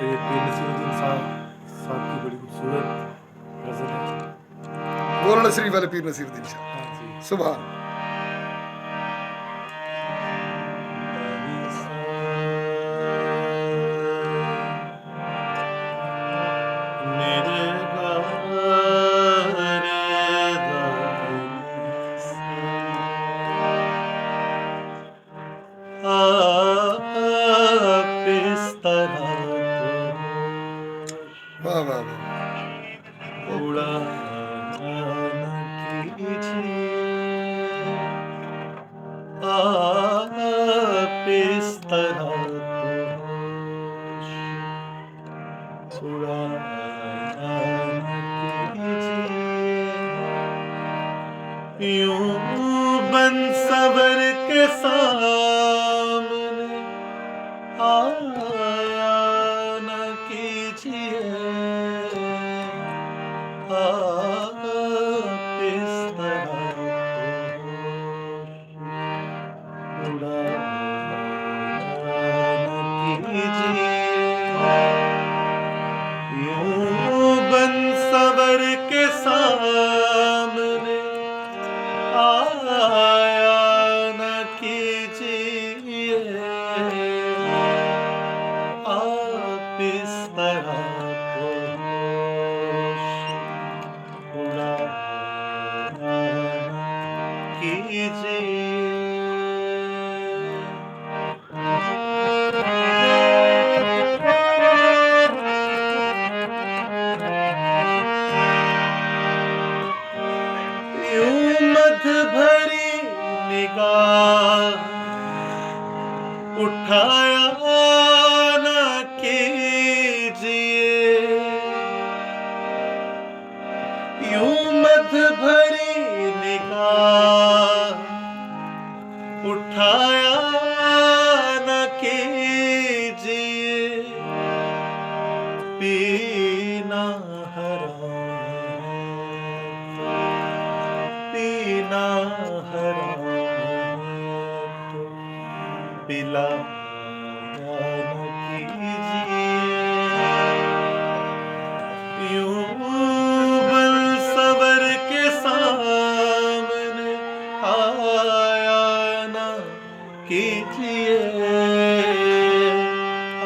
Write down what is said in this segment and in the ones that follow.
सैयद पीर नसीरुद्दीन साहब की बड़ी खूबसूरत गजल है। बोलना शरीफ वाले पीर नसीरुद्दीन शाह, हाँ जी। सुभान। वाह वाह वाह। आप इस तरह तो उड़ाना कीजिए, यूं बन सवर के सामने आया न कीजिए, आप इस तरह तो उड़ाना कीजिए, यूं बन सवर के सामने आया न कीजिए, आप इस तरह तो उड़ाना कीजिए। मध भरी निगाह उठाया न कीजिए, यूं मध भरी निगाह उठाया न कीजिए, पीना हराम पीना हराम तो पिलाया न कीजिए, यूं बन सवर के सामने आया न कीजिए,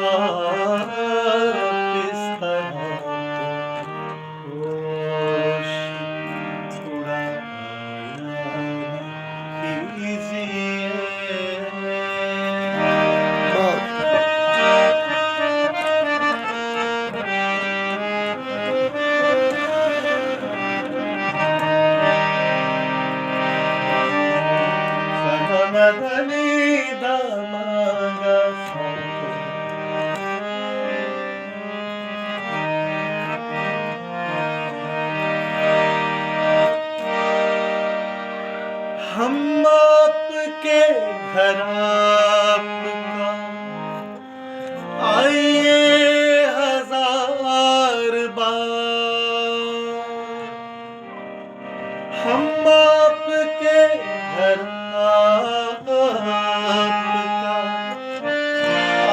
आप इस तरह तो होश उड़ाया कीजिए। मदनी दामागा हम आपके घर आपका आइए हजार बार, हम आपके घर आपका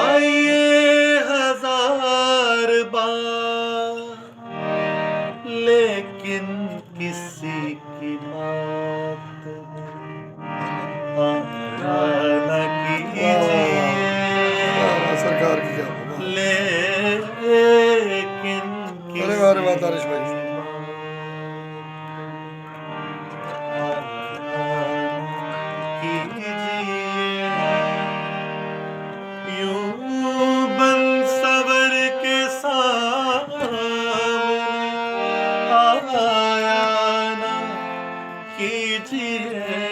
आइए हजार बार, लेकिन किसी की बात न कीजिए, सरकार की क्या लेकिन अरे वाह तारिश भाई। यूं बन सवर के सामने आया न कीजिए,